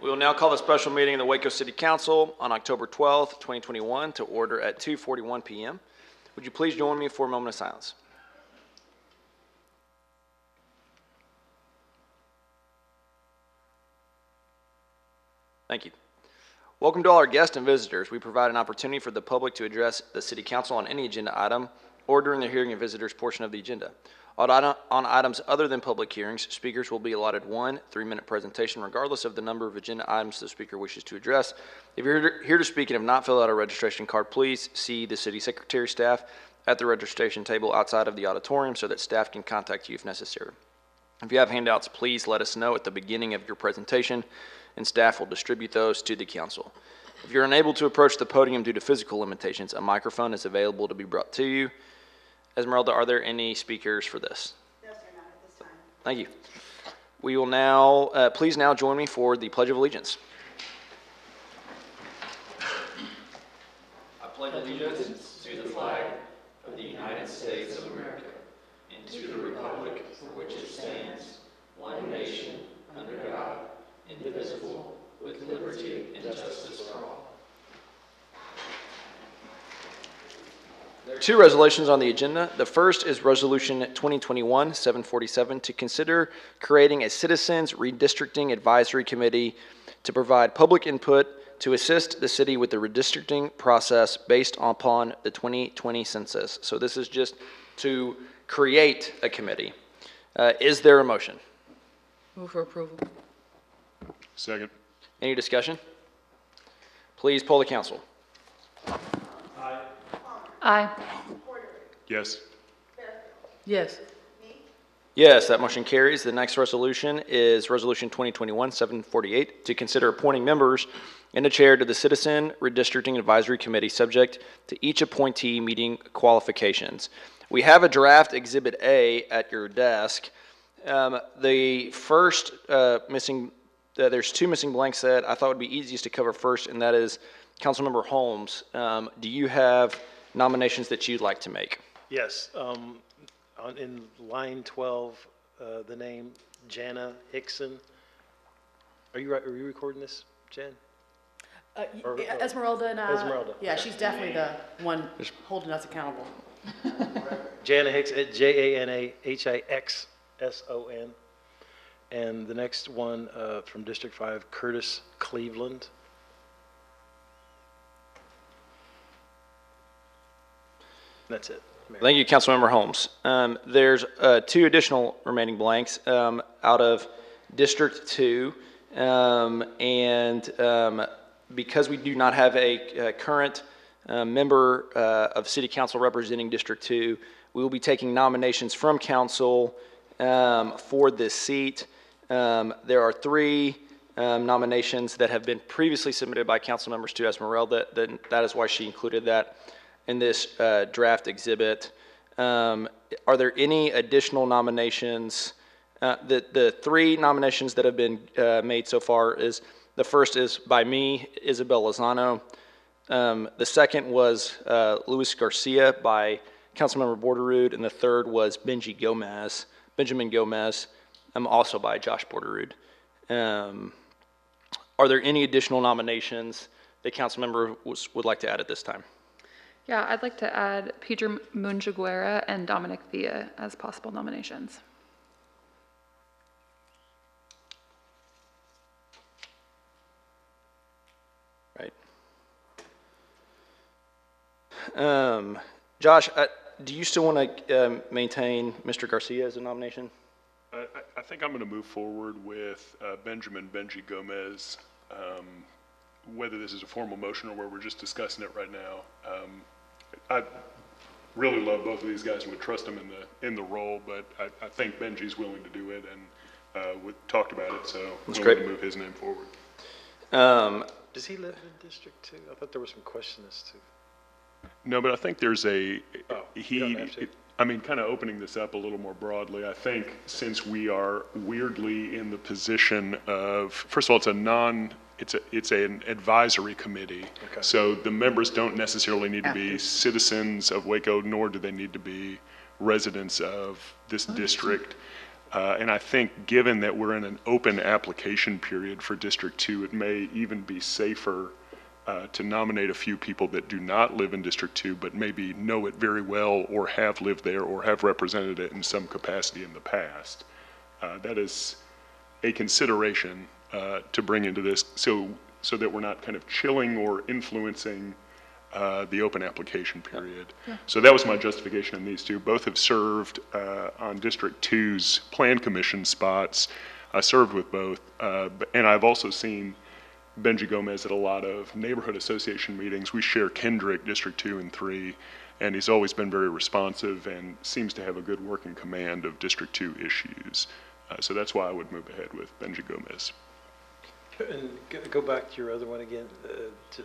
We will now call the special meeting of the Waco City Council on October 12th, 2021 to order at 2:41 p.m. Would you please join me for a moment of silence? Thank you. Welcome to all our guests and visitors. We provide an opportunity for the public to address the City Council on any agenda item or during the hearing of visitors portion of the agenda. On items other than public hearings, speakers will be allotted 1 3-minute presentation regardless of the number of agenda items the speaker wishes to address. If you're here to speak and have not filled out a registration card, please see the City Secretary staff at the registration table outside of the auditorium so that staff can contact you if necessary. If you have handouts, please let us know at the beginning of your presentation and staff will distribute those to the council. If you're unable to approach the podium due to physical limitations, a microphone is available to be brought to you. Esmeralda, are there any speakers for this? No, sir, not at this time. Thank you. We will now, please now join me for the Pledge of Allegiance. I pledge allegiance to the flag of the United States of America and to the republic for which it stands, one nation, under God, indivisible, with liberty and justice for all. There are 2 resolutions on the agenda. The first is Resolution 2021-747 to consider creating a Citizens Redistricting Advisory Committee to provide public input to assist the city with the redistricting process based upon the 2020 census. So this is just to create a committee. Is there a motion? Move for approval. Second. Any discussion? Please poll the council. Aye. Yes. Yes. Yes, that motion carries. The next resolution is Resolution 2021-748 to consider appointing members and a chair to the Citizen Redistricting Advisory Committee subject to each appointee meeting qualifications. We have a draft Exhibit A at your desk. The first there's 2 missing blanks that I thought would be easiest to cover first, and that is Councilmember Holmes. Do you have nominations that you'd like to make? Yes. In line 12, the name Jana Hickson. Are you recording this, Jan? Esmeralda and Esmeralda. Yeah, she's definitely the one holding us accountable. Jana Hickson, Janahixson. And the next one from District 5, Curtis Cleveland. That's it. Mayor. Thank you, Councilmember Holmes. There's 2 additional remaining blanks out of District 2. Because we do not have a current member of City Council representing District 2, we will be taking nominations from Council for this seat. There are 3 nominations that have been previously submitted by council members to Esmeralda. That is why she included that in this draft exhibit. Are there any additional nominations? The 3 nominations that have been made so far is, the first is by me, Isabel Lozano. The second was Luis Garcia by Councilmember Borderud, and the third was Benjamin Gomez, also by Josh Borderud. Are there any additional nominations that council member would like to add at this time? Yeah, I'd like to add Pedro Munjaguera and Dominic Villa as possible nominations. Right. Josh, do you still want to maintain Mr. Garcia as a nomination? I think I'm going to move forward with Benji Gomez, whether this is a formal motion or where we're just discussing it right now. I really love both of these guys and would trust them in the role, but I think Benji's willing to do it, and we talked about it, so that's we're great. going to move his name forward. Does he live in District 2? I thought there was some question as to. No, but I think there's you don't have to. I mean, kind of opening this up a little more broadly, I think since we are weirdly in the position of, first of all, it's an advisory committee. Okay. So the members don't necessarily need to be citizens of Waco, nor do they need to be residents of this district. And I think given that we're in an open application period for District 2, it may even be safer to nominate a few people that do not live in District 2, but maybe know it very well or have lived there or have represented it in some capacity in the past. That is a consideration to bring into this so that we're not kind of chilling or influencing the open application period. So that was my justification in these two. Both have served on District 2's Plan Commission spots. I served with both, and I've also seen Benji Gomez at a lot of neighborhood association meetings. We share Kendrick, District 2 and 3, and he's always been very responsive and seems to have a good working command of District 2 issues. So that's why I would move ahead with Benji Gomez. And go back to your other one again, to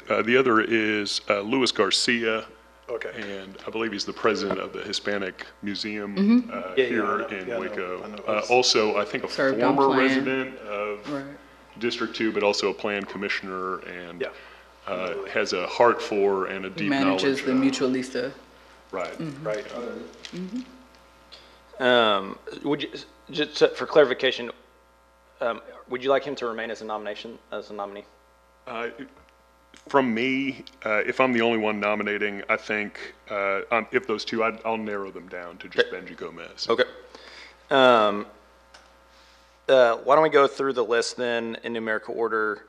the, The other is Luis Garcia, okay. and I believe he's the president of the Hispanic Museum Yeah, here I know. in Yeah, I know. Waco. I know. Also, I think a Served on former plan. resident of Right. District 2, but also a plan commissioner, and Yeah. has a heart for and a deep knowledge Manages the of. Mutualista. Right. Right. Would you, just for clarification, would you like him to remain as a nominee? From me, if I'm the only one nominating, I think if those two, I'll narrow them down to just Benji Gomez. Okay. Why don't we go through the list then in numerical order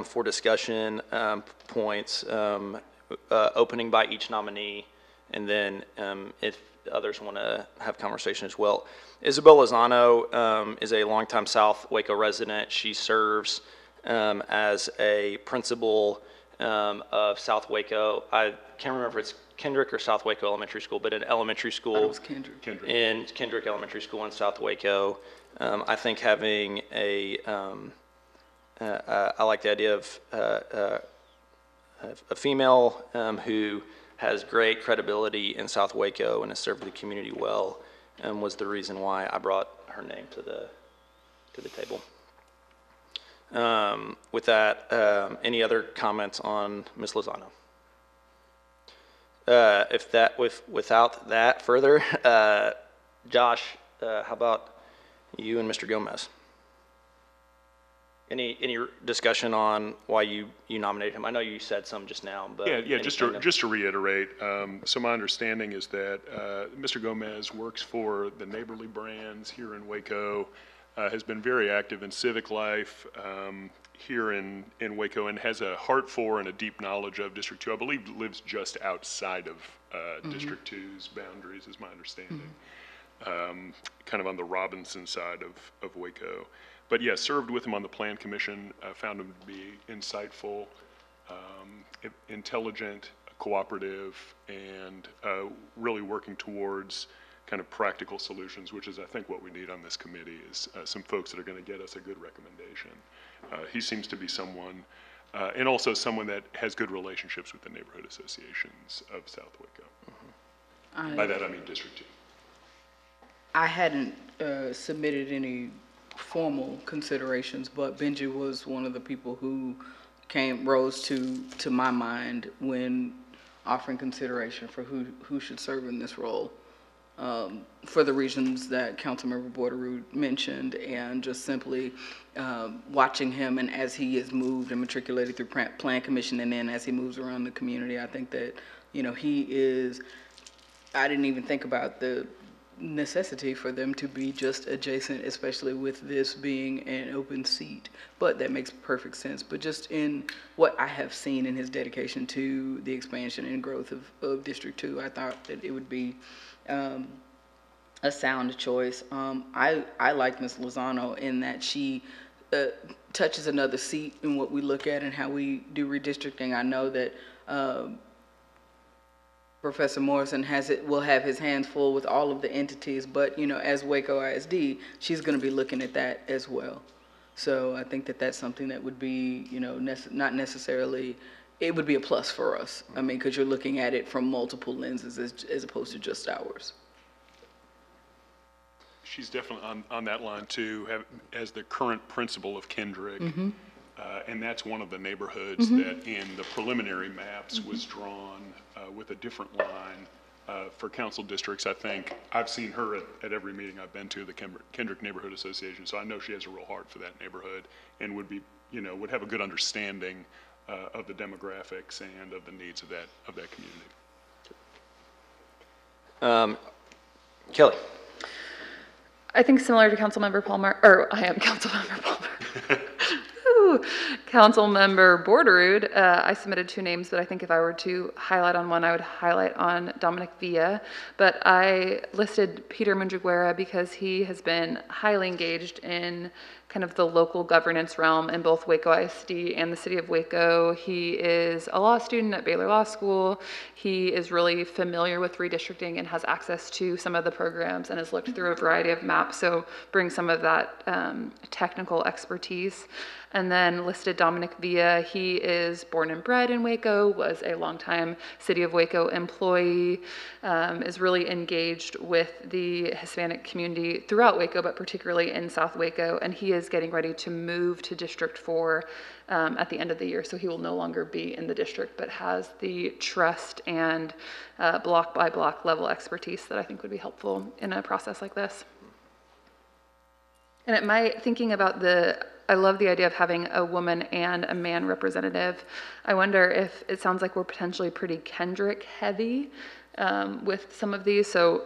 for discussion points, opening by each nominee, and then if others want to have conversation as well. Isabel Lozano is a longtime South Waco resident. She serves as a principal of South Waco. I can't remember if it's Kendrick or South Waco Elementary School, but an elementary school. That was Kendrick. In Kendrick Elementary School in South Waco. I think having I like the idea of a female who has great credibility in South Waco and has served the community well, was the reason why I brought her name to the table. With that, any other comments on Ms. Lozano? Without that further, Josh, how about you and Mr. Gomez? Any discussion on why you nominated him? I know you said some just now, but Yeah, just to reiterate, so my understanding is that Mr. Gomez works for the Neighborly Brands here in Waco, has been very active in civic life here in Waco, and has a heart for and a deep knowledge of District 2. I believe lives just outside of District 2's boundaries, is my understanding, kind of on the Robinson side of Waco. But yeah, served with him on the Plan Commission, found him to be insightful, intelligent, cooperative, and really working towards kind of practical solutions, which is I think what we need on this committee is some folks that are going to get us a good recommendation. He seems to be someone, and also someone that has good relationships with the neighborhood associations of South Waco. By that I mean District 2. I hadn't submitted any formal considerations, but Benji was one of the people who rose to my mind when offering consideration for who should serve in this role, for the reasons that Councilmember Borderoux mentioned, and just simply watching him, and as he is moved and matriculated through Plan Commission, and then as he moves around the community, I think that, he is, I didn't even think about the necessity for them to be just adjacent, especially with this being an open seat, but that makes perfect sense. But just in what I have seen in his dedication to the expansion and growth of District 2, I thought that it would be a sound choice. I like Ms. Lozano in that she touches another seat in what we look at and how we do redistricting. I know that Professor Morrison will have his hands full with all of the entities, but as Waco ISD, she's going to be looking at that as well. So I think that that's something that would be, not necessarily, it would be a plus for us. I mean, because you're looking at it from multiple lenses as opposed to just ours. She's definitely on that line too, as the current principal of Kendrick. And that's one of the neighborhoods that in the preliminary maps was drawn with a different line for council districts. I think I've seen her at every meeting I've been to, the Kendrick Neighborhood Association, so I know she has a real heart for that neighborhood and would be, would have a good understanding of the demographics and of the needs of that community. Kelly? I think similar to Councilmember Palmer, or I am Councilmember Palmer. Ooh, Councilmember Borderoud, I submitted 2 names, but I think if I were to highlight on one, I would highlight on Dominic Villa. But I listed Peter Munjaguera because he has been highly engaged in kind of the local governance realm in both Waco ISD and the city of Waco. He is a law student at Baylor Law School. He is really familiar with redistricting and has access to some of the programs and has looked through a variety of maps, so brings some of that technical expertise. And then listed Dominic Villa. He is born and bred in Waco, was a longtime City of Waco employee, is really engaged with the Hispanic community throughout Waco, but particularly in South Waco. And he is getting ready to move to District 4 at the end of the year. So he will no longer be in the district, but has the trust and block by block level expertise that I think would be helpful in a process like this. And it might, thinking about I love the idea of having a woman and a man representative. I wonder if it sounds like we're potentially pretty Kendrick heavy with some of these. So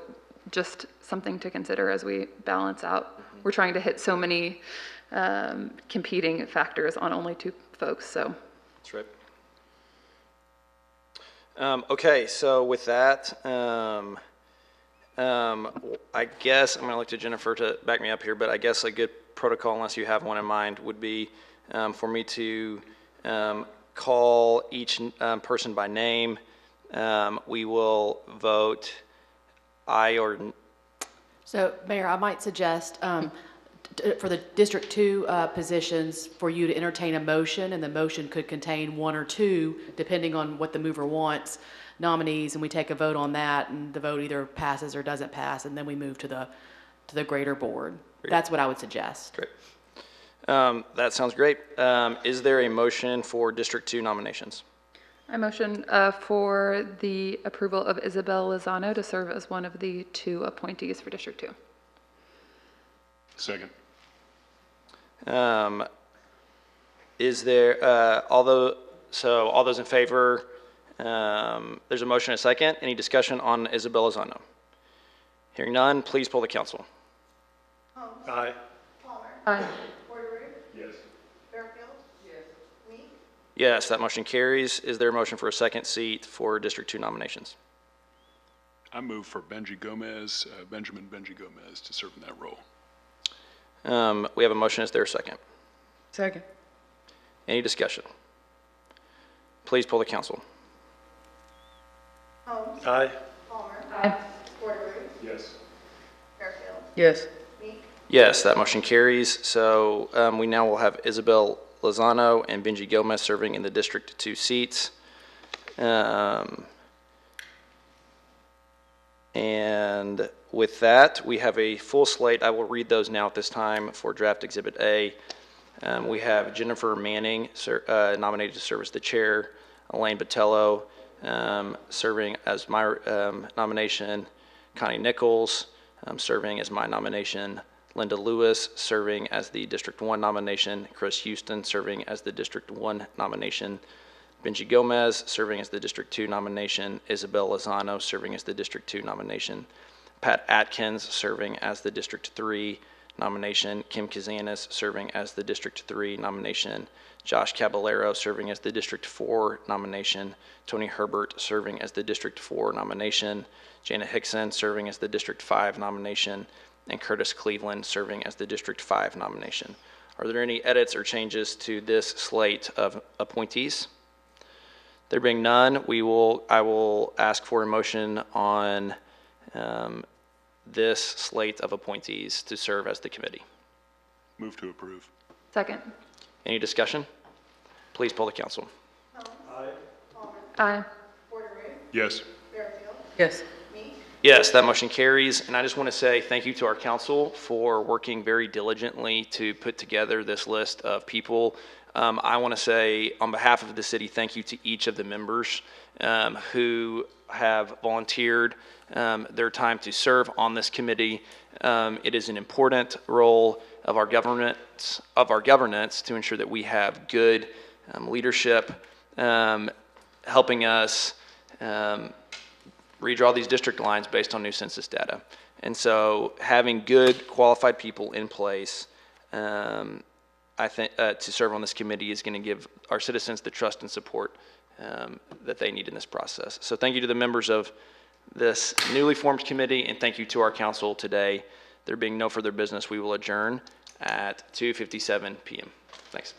just something to consider as we balance out. We're trying to hit so many competing factors on only 2 folks, so. That's right. Okay, so with that, I guess I'm going to look to Jennifer to back me up here, but I guess a good protocol, unless you have one in mind, would be for me to call each person by name. We will vote aye or... So, Mayor, I might suggest for the District 2 positions for you to entertain a motion, and the motion could contain 1 or 2, depending on what the mover wants, nominees, and we take a vote on that, and the vote either passes or doesn't pass, and then we move to the greater board. Great. That's what I would suggest. Great. That sounds great. Is there a motion for District 2 nominations? I motion for the approval of Isabel Lozano to serve as one of the 2 appointees for District 2. Second. Is there, all those in favor, there's a motion and a second. Any discussion on Isabel Lozano? Hearing none, please poll the council. Aye. Aye. Yes. Yes, that motion carries. Is there a motion for a second seat for District 2 nominations? I move for Benji Gomez, Benjamin Gomez, to serve in that role. We have a motion. Is there a second? Second. Any discussion? Please poll the council. Aye. Aye. Yes. Yes. Yes, that motion carries. So we now will have Isabel Lozano and Benji Gomez serving in the District 2 seats. And with that, we have a full slate. I will read those now at this time for Draft Exhibit A. We have Jennifer Manning nominated to serve as the chair, Elaine Botello serving as my nomination, Connie Nichols serving as my nomination, Linda Lewis serving as the District 1 nomination, Chris Houston serving as the District 1 nomination, Benji Gomez serving as the District 2 nomination, Isabel Lozano serving as the District 2 nomination, Pat Atkins serving as the District 3 nomination, Kim Kazanis serving as the District 3 nomination, Josh Caballero serving as the District 4 nomination, Tony Herbert serving as the District 4 nomination, Jana Hickson serving as the District 5 nomination, and Curtis Cleveland serving as the District 5 nomination. Are there any edits or changes to this slate of appointees? There being none, I will ask for a motion on this slate of appointees to serve as the committee. Move to approve. Second. Any discussion? Please poll the council. Aye. Yes. Yes. Yes, that motion carries. And I just want to say thank you to our council for working very diligently to put together this list of people. I want to say on behalf of the city, thank you to each of the members who have volunteered their time to serve on this committee. It is an important role of our governance to ensure that we have good leadership, helping us redraw these district lines based on new census data. And so having good qualified people in place, I think, to serve on this committee is going to give our citizens the trust and support that they need in this process. So thank you to the members of this newly formed committee, and thank you to our council today. There being no further business, we will adjourn at 2:57 p.m. Thanks.